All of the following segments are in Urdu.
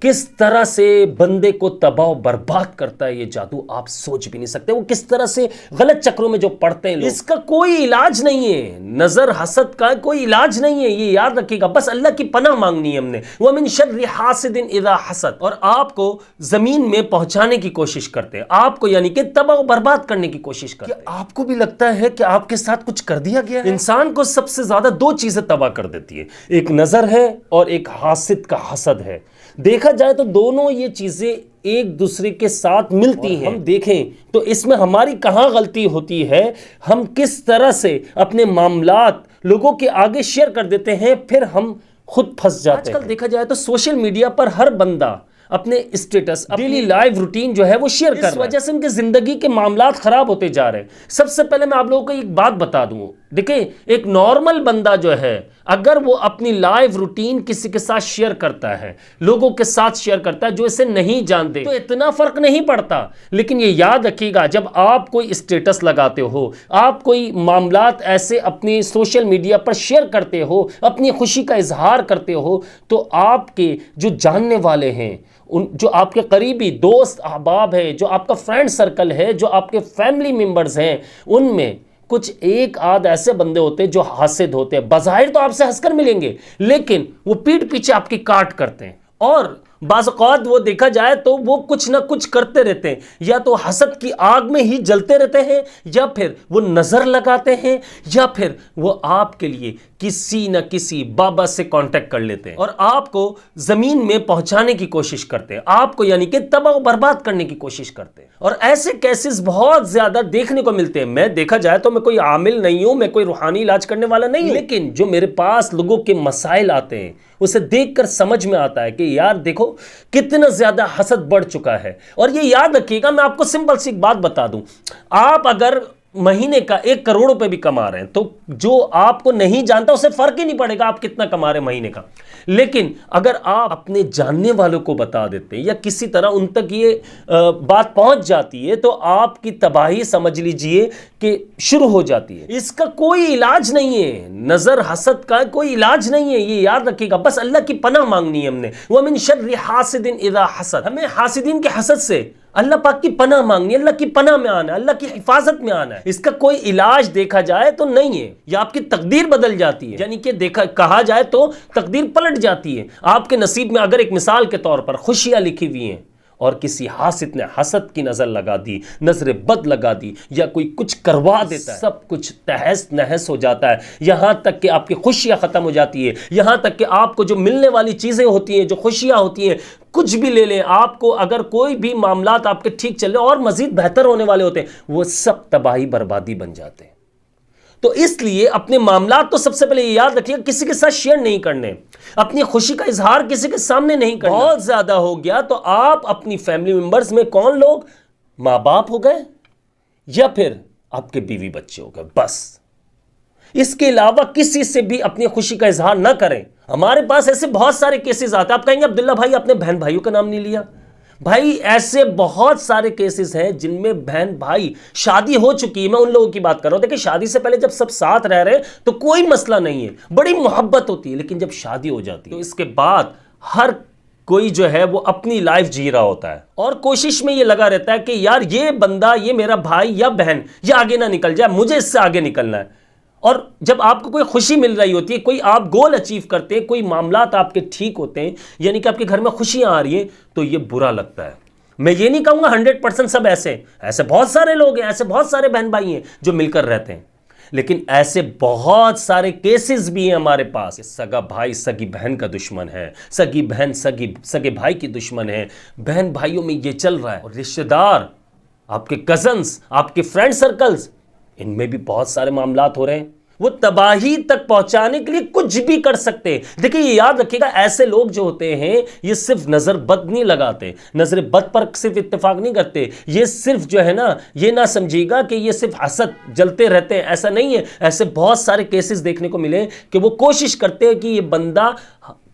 کس طرح سے بندے کو تباہ و برباد کرتا ہے یہ جادو آپ سوچ بھی نہیں سکتے. وہ کس طرح سے غلط چکروں میں جو پڑتے ہیں لوگ. اس کا کوئی علاج نہیں ہے. نظر حسد کا کوئی علاج نہیں ہے, یہ یاد رکھیے گا. بس اللہ کی پناہ مانگنی ہے ہم نے. وَمِن شَرِّ حَاسِدٍ إِذَا حَسَد. اور آپ کو زمین میں پہنچانے کی کوشش کرتے ہیں, آپ کو یعنی کہ تباہ و برباد کرنے کی کوشش کرتے ہیں. آپ کو بھی لگتا ہے کہ آپ کے ساتھ کچھ کر دیا گیا ہے؟ انسان کو سب سے زیادہ دو چیزیں تباہ کر دیتی ہے, ایک نظر ہے اور ایک حاسد کا حسد ہے. دیکھا جائے تو دونوں یہ چیزیں ایک دوسرے کے ساتھ ملتی ہیں. ہم دیکھیں تو اس میں ہماری کہاں غلطی ہوتی ہے, ہم کس طرح سے اپنے معاملات لوگوں کے آگے شیئر کر دیتے ہیں, پھر ہم خود پھنس جاتے ہیں. آج کل دیکھا جائے تو سوشل میڈیا پر ہر بندہ اپنے اسٹیٹس, ڈیلی لائیو روٹین جو ہے وہ شیئر کر رہا ہے. اس وجہ سے ان کی زندگی کے معاملات خراب ہوتے جا رہے ہیں. سب سے پہلے میں آپ لوگوں کو ایک بات بتا دوں, دیکھیں ایک نارمل بندہ جو ہے اگر وہ اپنی لائیو روٹین کسی کے ساتھ شیئر کرتا ہے, لوگوں کے ساتھ شیئر کرتا ہے جو اسے نہیں جانتے, تو اتنا فرق نہیں پڑتا. لیکن یہ یاد رکھیے گا, جب آپ کوئی اسٹیٹس لگاتے ہو, آپ کوئی معاملات ایسے اپنی سوشل میڈیا پر شیئر کرتے ہو, اپنی خوشی کا اظہار کرتے ہو, تو آپ کے جو جاننے والے ہیں, جو آپ کے قریبی دوست احباب ہیں, جو آپ کا فرینڈ سرکل ہے, جو آپ کے فیملی ممبرز ہیں, ان میں کچھ ایک آدھ ایسے بندے ہوتے ہیں جو حاسد ہوتے ہیں. بظاہر تو آپ سے ہنس کر ملیں گے, لیکن وہ پیٹھ پیچھے آپ کی کاٹ کرتے ہیں. اور بعض اوقات وہ دیکھا جائے تو وہ کچھ نہ کچھ کرتے رہتے ہیں, یا تو حسد کی آگ میں ہی جلتے رہتے ہیں, یا پھر وہ نظر لگاتے ہیں, یا پھر وہ آپ کے لیے کسی نہ کسی بابا سے کانٹیکٹ کر لیتے ہیں اور آپ کو زمین میں پہنچانے کی کوشش کرتے ہیں, آپ کو یعنی کہ تباہ و برباد کرنے کی کوشش کرتے ہیں. اور ایسے کیسز بہت زیادہ دیکھنے کو ملتے ہیں. میں دیکھا جائے تو میں کوئی عامل نہیں ہوں, میں کوئی روحانی علاج کرنے والا نہیں ہوں, لیکن جو میرے پاس لوگوں کے مسائل آتے ہیں اسے دیکھ کر سمجھ میں آتا ہے کہ یار دیکھو کتنا زیادہ حسد بڑھ چکا ہے. اور یہ یاد رکھیے گا, میں آپ کو سمپل سی ایک بات بتا دوں, آپ اگر مہینے کا 1 کروڑ روپے بھی کما رہے ہیں تو جو آپ کو نہیں جانتا اسے فرق ہی نہیں پڑے گا آپ کتنا کما رہے ہیں مہینے کا. لیکن اگر آپ اپنے جاننے والوں کو بتا دیتے ہیں یا کسی طرح ان تک یہ بات پہنچ جاتی ہے, تو آپ کی تباہی سمجھ لیجئے کہ شروع ہو جاتی ہے. اس کا کوئی علاج نہیں ہے, نظر حسد کا کوئی علاج نہیں ہے, یہ یاد رکھیے گا. بس اللہ کی پناہ مانگنی ہے ہم نے. وَمِن شَرِّ حَاسِدٍ إِذَا حَسَد. ہمیں حاسدین کے حسد سے اللہ پاک کی پناہ مانگنی ہے, اللہ کی پناہ میں آنا ہے, اللہ کی حفاظت میں آنا ہے. اس کا کوئی علاج دیکھا جائے تو نہیں ہے, یا آپ کی تقدیر بدل جاتی ہے, یعنی کہ کہا جائے تو تقدیر پلٹ جاتی ہے. آپ کے نصیب میں اگر ایک مثال کے طور پر خوشیاں لکھی ہوئی ہیں اور کسی حاسد نے حسد کی نظر لگا دی, نظر بد لگا دی, یا کوئی کچھ کروا دیتا ہے, سب کچھ تہس نہس ہو جاتا ہے. یہاں تک کہ آپ کی خوشیاں ختم ہو جاتی ہے, یہاں تک کہ آپ کو جو ملنے والی چیزیں ہوتی ہیں, جو خوشیاں ہوتی ہیں, کچھ بھی لے لیں آپ کو, اگر کوئی بھی معاملات آپ کے ٹھیک چل رہے اور مزید بہتر ہونے والے ہوتے ہیں, وہ سب تباہی بربادی بن جاتے ہیں. تو اس لیے اپنے معاملات تو سب سے پہلے یہ یاد رکھیے کسی کے ساتھ شیئر نہیں کرنے, اپنی خوشی کا اظہار کسی کے سامنے نہیں کرنا. بہت زیادہ ہو گیا تو آپ اپنی فیملی ممبرز میں کون لوگ, ماں باپ ہو گئے یا پھر آپ کے بیوی بچے ہو گئے, بس. اس کے علاوہ کسی سے بھی اپنی خوشی کا اظہار نہ کریں. ہمارے پاس ایسے بہت سارے کیسز آتے ہیں, آپ کہیں گے عبداللہ بھائی اپنے بہن بھائیوں کا نام نہیں لیا. بھائی ایسے بہت سارے کیسز ہیں جن میں بہن بھائی, شادی ہو چکی ہے, میں ان لوگوں کی بات کر رہا ہوں. دیکھیں شادی سے پہلے جب سب ساتھ رہ رہے ہیں تو کوئی مسئلہ نہیں ہے, بڑی محبت ہوتی ہے, لیکن جب شادی ہو جاتی ہے تو اس کے بعد ہر کوئی جو ہے وہ اپنی لائف جی رہا ہوتا ہے اور کوشش میں یہ لگا رہتا ہے کہ یار یہ بندہ, یہ میرا بھائی یا بہن یہ آگے نہ نکل جائے, مجھے اس سے آگے نکلنا ہے. اور جب آپ کو کوئی خوشی مل رہی ہوتی ہے, کوئی آپ گول اچیو کرتے ہیں, کوئی معاملات آپ کے ٹھیک ہوتے ہیں, یعنی کہ آپ کے گھر میں خوشیاں آ رہی ہیں, تو یہ برا لگتا ہے. میں یہ نہیں کہوں گا 100% سب ایسے بہت سارے لوگ ہیں, ایسے بہت سارے بہن بھائی ہیں جو مل کر رہتے ہیں, لیکن ایسے بہت سارے کیسز بھی ہیں ہمارے پاس. سگا بھائی سگی بہن کا دشمن ہے, سگی بہن سگے بھائی کی دشمن ہے, بہن بھائیوں میں یہ چل رہا ہے. اور رشتہ دار, آپ کے کزنز, آپ کے فرینڈ سرکلز, ان میں بھی بہت سارے معاملات ہو رہے ہیں. وہ تباہی تک پہنچانے کے لیے کچھ بھی کر سکتے ہیں. دیکھیں یہ یاد رکھیے گا, ایسے لوگ جو ہوتے ہیں یہ صرف نظر بد نہیں لگاتے, نظر بد پر صرف اتفاق نہیں کرتے, یہ صرف جو ہے نا, یہ نہ سمجھیے گا کہ یہ صرف حسد جلتے رہتے ہیں, ایسا نہیں ہے. ایسے بہت سارے کیسز دیکھنے کو ملے کہ وہ کوشش کرتے ہیں کہ یہ بندہ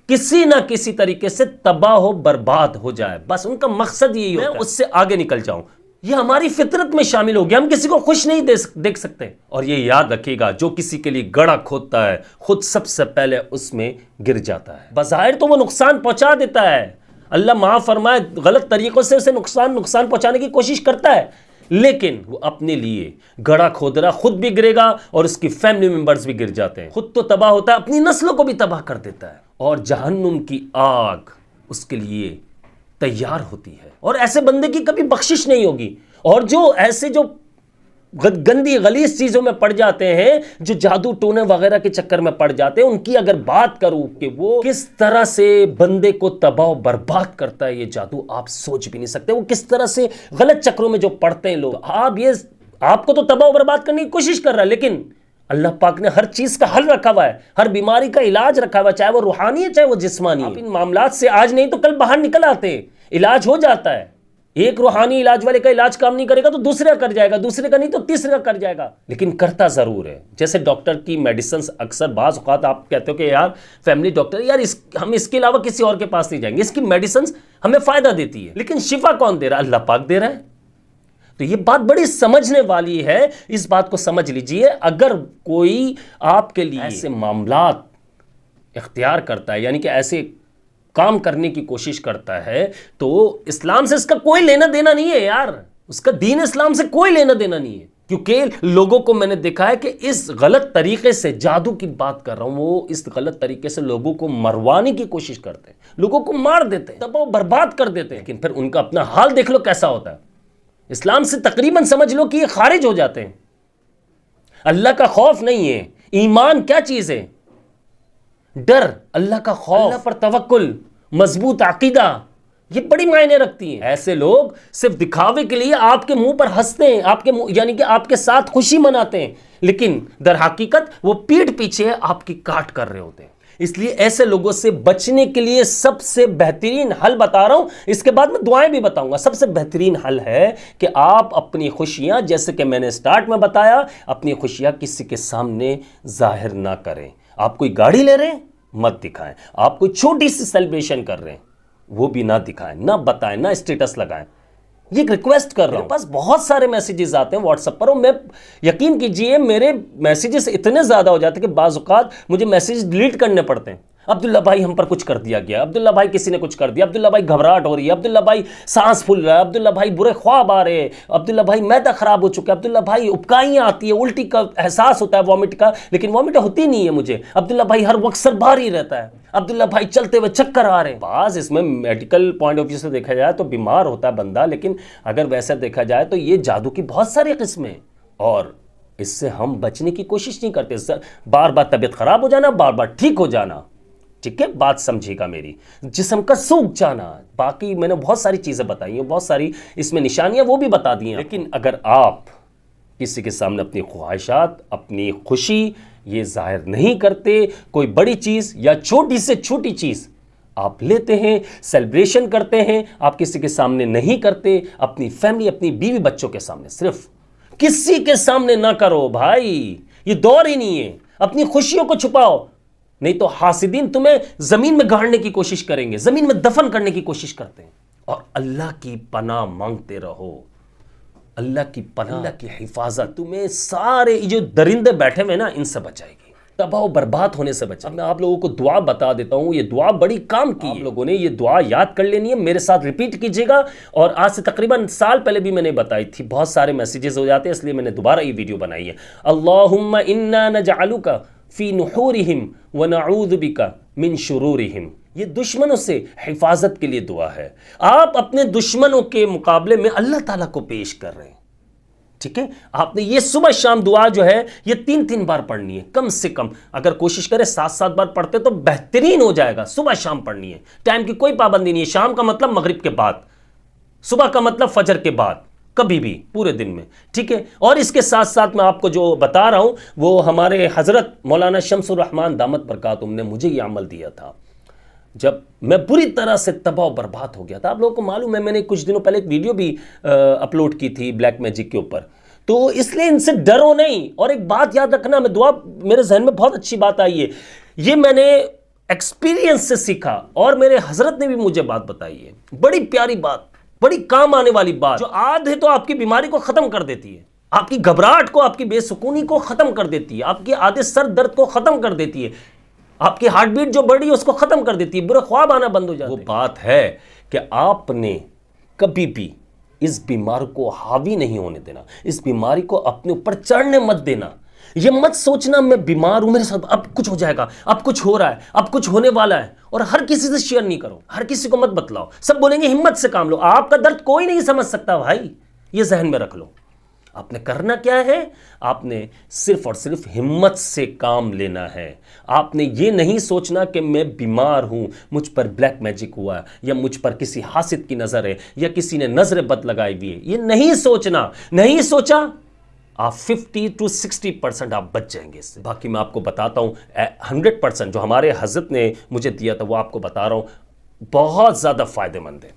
کسی نہ کسی طریقے سے تباہ ہو برباد ہو جائے, بس ان کا مقصد یہی ہوتا ہے, میں اس سے آگے نکل جاؤں. یہ ہماری فطرت میں شامل ہو گیا, ہم کسی کو خوش نہیں دیکھ سکتے. اور یہ یاد رکھیے گا, جو کسی کے لیے گڑھا کھودتا ہے خود سب سے پہلے اس میں گر جاتا ہے. بظاہر تو وہ نقصان پہنچا دیتا ہے, اللہ معاف فرمائے غلط طریقوں سے اسے نقصان پہنچانے کی کوشش کرتا ہے، لیکن وہ اپنے لیے گڑھا کھود رہا، خود بھی گرے گا اور اس کی فیملی ممبرز بھی گر جاتے ہیں، خود تو تباہ ہوتا ہے، اپنی نسلوں کو بھی تباہ کر دیتا ہے، اور جہنم کی آگ اس کے لیے تیار ہوتی ہے، اور ایسے بندے کی کبھی بخشش نہیں ہوگی۔ اور جو ایسے جو گندی غلیظ چیزوں میں پڑ جاتے ہیں، جو جادو ٹونے وغیرہ کے چکر میں پڑ جاتے ہیں، ان کی اگر بات کروں کہ وہ کس طرح سے بندے کو تباہ و برباد کرتا ہے یہ جادو، آپ سوچ بھی نہیں سکتے۔ وہ کس طرح سے غلط چکروں میں جو پڑتے ہیں لوگ، آپ کو تو تباہ و برباد کرنے کی کوشش کر رہا ہے، لیکن اللہ پاک نے ہر چیز کا حل رکھا ہوا ہے، ہر بیماری کا علاج رکھا ہوا ہے، چاہے وہ روحانی ہے چاہے وہ جسمانی ہے۔ آپ ان معاملات سے آج نہیں تو کل باہر نکل آتے ہیں، علاج ہو جاتا ہے۔ ایک روحانی علاج والے کا علاج کام نہیں کرے گا تو دوسرے کا کر جائے گا، دوسرے کا نہیں تو تیسرے کا کر جائے گا، لیکن کرتا ضرور ہے۔ جیسے ڈاکٹر کی میڈیسنز اکثر بعض اوقات آپ کہتے ہو کہ یار فیملی ڈاکٹر، یار ہم اس کے علاوہ کسی اور کے پاس نہیں جائیں گے، اس کی میڈیسنز ہمیں فائدہ دیتی ہے، لیکن شفا کون دے رہا ہے؟ اللہ پاک دے رہا ہے۔ تو یہ بات بڑی سمجھنے والی ہے، اس بات کو سمجھ لیجئے۔ اگر کوئی آپ کے لیے ایسے معاملات اختیار کرتا ہے، یعنی کہ ایسے کام کرنے کی کوشش کرتا ہے، تو اسلام سے اس کا کوئی لینا دینا نہیں ہے یار، اس کا دین اسلام سے کوئی لینا دینا نہیں ہے، کیونکہ لوگوں کو میں نے دیکھا ہے کہ اس غلط طریقے سے، جادو کی بات کر رہا ہوں، وہ اس غلط طریقے سے لوگوں کو مروانے کی کوشش کرتے ہیں، لوگوں کو مار دیتے ہیں، تباہ و برباد کر دیتے ہیں، لیکن پھر ان کا اپنا حال دیکھ لو کیسا ہوتا ہے۔ اسلام سے تقریباً سمجھ لو کہ یہ خارج ہو جاتے ہیں۔ اللہ کا خوف نہیں ہے، ایمان کیا چیز ہے؟ ڈر، اللہ کا خوف، اللہ پر توکل، مضبوط عقیدہ، یہ بڑی معنی رکھتی ہیں۔ ایسے لوگ صرف دکھاوے کے لیے آپ کے منہ پر ہنستے ہیں، یعنی کہ آپ کے ساتھ خوشی مناتے ہیں، لیکن در حقیقت وہ پیٹھ پیچھے آپ کی کاٹ کر رہے ہوتے ہیں۔ اس لیے ایسے لوگوں سے بچنے کے لیے سب سے بہترین حل بتا رہا ہوں، اس کے بعد میں دعائیں بھی بتاؤں گا۔ سب سے بہترین حل ہے کہ آپ اپنی خوشیاں، جیسے کہ میں نے سٹارٹ میں بتایا، اپنی خوشیاں کسی کے سامنے ظاہر نہ کریں۔ آپ کوئی گاڑی لے رہے ہیں، مت دکھائیں۔ آپ کوئی چھوٹی سی سیلیبریشن کر رہے ہیں، وہ بھی نہ دکھائیں، نہ بتائیں، نہ اسٹیٹس لگائیں۔ یہ ریکویسٹ کر رہا ہوں۔ میرے پاس بہت سارے میسیجز آتے ہیں واٹس ایپ پر، اور میں یقین کیجئے میرے میسیجز اتنے زیادہ ہو جاتے ہیں کہ بعض اوقات مجھے میسیج ڈیلیٹ کرنے پڑتے ہیں۔ عبداللہ بھائی ہم پر کچھ کر دیا گیا، عبداللہ بھائی کسی نے کچھ کر دیا، عبداللہ بھائی گھبراہٹ ہو رہی ہے، عبداللہ بھائی سانس پھول رہا ہے، عبداللہ بھائی برے خواب آ رہے ہیں، عبداللہ بھائی معدہ خراب ہو چکا ہے، عبداللہ بھائی ابکائیاں آتی ہیں، الٹی کا احساس ہوتا ہے، وامٹ کا، لیکن وامٹ ہوتی نہیں ہے مجھے، عبداللہ بھائی ہر وقت سر بھاری رہتا ہے، عبداللہ بھائی چلتے ہوئے چکر آ رہے ہیں۔ بعض اس میں میڈیکل پوائنٹ آف ویو سے دیکھا جائے تو بیمار ہوتا ہے بندہ، لیکن اگر ویسا دیکھا جائے تو یہ جادو کی بہت ساری قسمیں، اور اس سے ہم بچنے کی کوشش نہیں کرتے۔ بار بار طبیعت خراب ہو جانا، بار بار ٹھیک ہو جانا، ٹھیک ہے، بات سمجھے گا میری، جسم کا سوکھ جانا، باقی میں نے بہت ساری چیزیں بتائی ہیں، بہت ساری اس میں نشانیاں وہ بھی بتا دی ہیں، لیکن اگر آپ کسی کے سامنے اپنی خواہشات، اپنی خوشی یہ ظاہر نہیں کرتے، کوئی بڑی چیز یا چھوٹی سے چھوٹی چیز آپ لیتے ہیں، سیلیبریشن کرتے ہیں، آپ کسی کے سامنے نہیں کرتے، اپنی فیملی، اپنی بیوی بچوں کے سامنے، صرف کسی کے سامنے نہ کرو بھائی، یہ دور ہی نہیں ہے۔ اپنی خوشیوں کو چھپاؤ، نہیں تو حاسدین تمہیں زمین میں گاڑنے کی کوشش کریں گے، زمین میں دفن کرنے کی کوشش کرتے ہیں۔ اور اللہ کی پناہ مانگتے رہو، اللہ کی پناہ، اللہ کی حفاظت تمہیں سارے جو درندے بیٹھے ہوئے نا ان سے بچائے گی، تباہ و برباد ہونے سے بچائے گی۔ اب میں آپ لوگوں کو دعا بتا دیتا ہوں، یہ دعا بڑی کام کی ہے، آپ لوگوں نے یہ دعا یاد کر لینی ہے، میرے ساتھ ریپیٹ کیجئے گا، اور آج سے تقریباً سال پہلے بھی میں نے بتائی تھی، بہت سارے میسیجز ہو جاتے ہیں، اس لیے میں نے دوبارہ یہ ویڈیو بنائی ہے۔ اللہم انا نجعلک فی نحورہم ونعوذ بک من شرورہم، یہ دشمنوں سے حفاظت کے لیے دعا ہے۔ آپ اپنے دشمنوں کے مقابلے میں اللہ تعالیٰ کو پیش کر رہے ہیں، ٹھیک ہے؟ آپ نے یہ صبح شام دعا جو ہے یہ 3 بار پڑھنی ہے کم سے کم، اگر کوشش کرے 7 بار پڑھتے تو بہترین ہو جائے گا۔ صبح شام پڑھنی ہے، ٹائم کی کوئی پابندی نہیں ہے، شام کا مطلب مغرب کے بعد، صبح کا مطلب فجر کے بعد، کبھی بھی پورے دن میں، ٹھیک ہے؟ اور اس کے ساتھ ساتھ میں آپ کو جو بتا رہا ہوں وہ ہمارے حضرت مولانا شمس الرحمن دامت برکاتہم نے مجھے یہ عمل دیا تھا جب میں پوری طرح سے تباہ و برباد ہو گیا تھا۔ آپ لوگوں کو معلوم ہے میں نے کچھ دنوں پہلے ایک ویڈیو بھی اپلوڈ کی تھی بلیک میجک کے اوپر، تو اس لیے ان سے ڈرو نہیں۔ اور ایک بات یاد رکھنا، میں دعا میرے ذہن میں بہت اچھی بات آئی ہے، یہ میں نے ایکسپیرینس سے سیکھا اور میرے حضرت نے بھی مجھے بات بتائی ہے، بڑی پیاری بات، بڑی کام آنے والی بات، جو عاد ہے تو آپ کی بیماری کو ختم کر دیتی ہے، آپ کی گھبراہٹ کو، آپ کی بے سکونی کو ختم کر دیتی ہے، آپ کی عادت سر درد کو ختم کر دیتی ہے، آپ کی ہارٹ بیٹ جو بڑھ رہی ہے اس کو ختم کر دیتی ہے، برے خواب آنا بند ہو جاتے ہیں۔ وہ بات ہے کہ آپ نے کبھی بھی اس بیماری کو حاوی نہیں ہونے دینا، اس بیماری کو اپنے اوپر چڑھنے مت دینا۔ یہ مت سوچنا میں بیمار ہوں، میرے ساتھ اب کچھ ہو جائے گا، اب کچھ ہو رہا ہے، اب کچھ ہونے والا ہے، اور ہر کسی سے شیئر نہیں کرو، ہر کسی کو مت بتلاؤ۔ سب بولیں گے ہمت سے کام لو، آپ کا درد کوئی نہیں سمجھ سکتا بھائی، یہ ذہن میں رکھ لو۔ آپ نے کرنا کیا ہے؟ آپ نے صرف اور صرف ہمت سے کام لینا ہے۔ آپ نے یہ نہیں سوچنا کہ میں بیمار ہوں، مجھ پر بلیک میجک ہوا ہے، یا مجھ پر کسی حاسد کی نظر ہے، یا کسی نے نظر بد لگائی ہوئی ہے۔ یہ نہیں سوچنا، نہیں سوچا آپ 50 to 60% آپ بچ جائیں گے اس سے۔ باقی میں آپ کو بتاتا ہوں 100% جو ہمارے حضرت نے مجھے دیا تھا وہ آپ کو بتا رہا ہوں، بہت زیادہ فائدہ مند ہے۔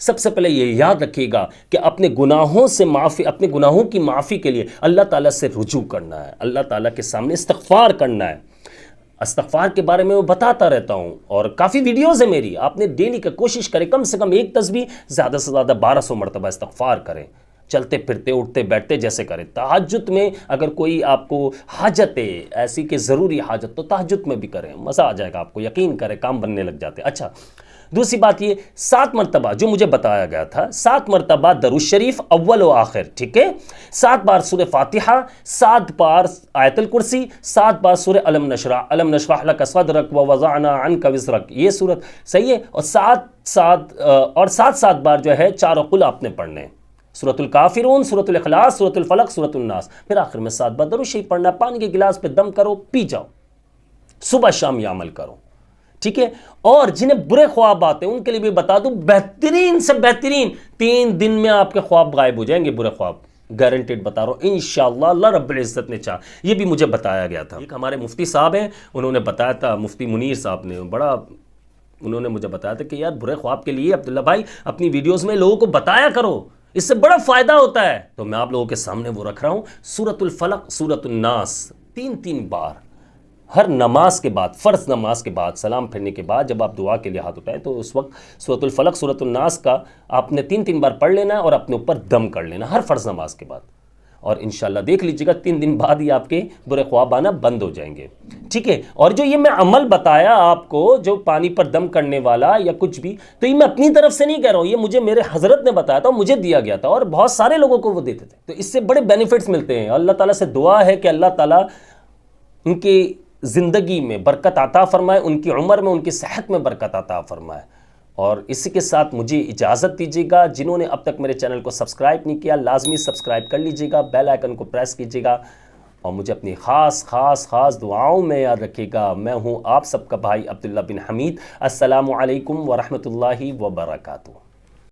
سب سے پہلے یہ یاد رکھیے گا کہ اپنے گناہوں سے معافی، اپنے گناہوں کی معافی کے لیے اللہ تعالیٰ سے رجوع کرنا ہے، اللہ تعالیٰ کے سامنے استغفار کرنا ہے۔ استغفار کے بارے میں میں بتاتا رہتا ہوں اور کافی ویڈیوز ہیں میری، آپ نے ڈیلی کا کوشش کریں کم سے کم ایک تسبیح زیادہ سے زیادہ 1200 مرتبہ استغفار کریں، چلتے پھرتے اٹھتے بیٹھتے جیسے کریں۔ تہجد میں اگر کوئی آپ کو حاجت ہے ایسی کہ ضروری حاجت، تو تہجد میں بھی کریں، مزہ آ جائے گا آپ کو، یقین کریں کام بننے لگ جاتے ہیں۔ اچھا، دوسری بات یہ 7 مرتبہ جو مجھے بتایا گیا تھا، 7 مرتبہ درود شریف اول و آخر، ٹھیک ہے؟ 7 بار سورہ فاتحہ، 7 بار آیت الکرسی، 7 بار سورہ الم نشرح لک صدرک ووضعنا عنک وزرک، یہ صورت صحیح ہے؟ اور 7 بار جو ہے 4 قل آپ نے پڑھنے، سورۃ الکافرون، سورۃ الاخلاص، سورۃ الفلق، سورۃ الناس، پھر آخر میں 7 بار درود شریف پڑھنا۔ پانی کے گلاس پہ دم کرو، پی جاؤ، صبح شام یہ عمل کرو، ٹھیک ہے؟ اور جنہیں برے خواب آتے ہیں ان کے لیے بھی بتا دوں، بہترین سے بہترین 3 دن میں آپ کے خواب غائب ہو جائیں گے، برے خواب، گارنٹیڈ بتا رہا ہوں انشاءاللہ، اللہ رب العزت نے چاہا۔ یہ بھی مجھے بتایا گیا تھا، ایک ہمارے مفتی صاحب ہیں، انہوں نے بتایا تھا، مفتی منیر صاحب نے، انہوں نے مجھے بتایا تھا کہ یار برے خواب کے لیے عبداللہ بھائی اپنی ویڈیوز میں لوگوں کو بتایا کرو، اس سے بڑا فائدہ ہوتا ہے۔ تو میں آپ لوگوں کے سامنے وہ رکھ رہا ہوں، سورۃ الفلق، سورۃ الناس 3 بار ہر نماز کے بعد، فرض نماز کے بعد، سلام پھرنے کے بعد جب آپ دعا کے لیے ہاتھ اٹھائیں تو اس وقت سورۃ الفلق، سورۃ الناس کا آپ نے 3 بار پڑھ لینا ہے اور اپنے اوپر دم کر لینا ہر فرض نماز کے بعد، اور انشاءاللہ دیکھ لیجیے گا 3 دن بعد ہی آپ کے برے خواب آنا بند ہو جائیں گے، ٹھیک ہے؟ اور جو یہ میں عمل بتایا آپ کو، جو پانی پر دم کرنے والا یا کچھ بھی، تو یہ میں اپنی طرف سے نہیں کہہ رہا ہوں، یہ مجھے میرے حضرت نے بتایا تھا، مجھے دیا گیا تھا، اور بہت سارے لوگوں کو وہ دیتے تھے، تو اس سے بڑے بینیفٹس ملتے ہیں۔ اللہ تعالیٰ سے دعا ہے کہ اللہ تعالیٰ ان کی زندگی میں برکت عطا فرمائے، ان کی عمر میں، ان کی صحت میں برکت عطا فرمائے۔ اور اسی کے ساتھ مجھے اجازت دیجیے گا، جنہوں نے اب تک میرے چینل کو سبسکرائب نہیں کیا لازمی سبسکرائب کر لیجیے گا، بیل آئیکن کو پریس کیجیے گا، اور مجھے اپنی خاص دعاؤں میں یاد رکھیے گا۔ میں ہوں آپ سب کا بھائی عبداللہ بن حمید۔ السلام علیکم ورحمۃ اللہ وبرکاتہ۔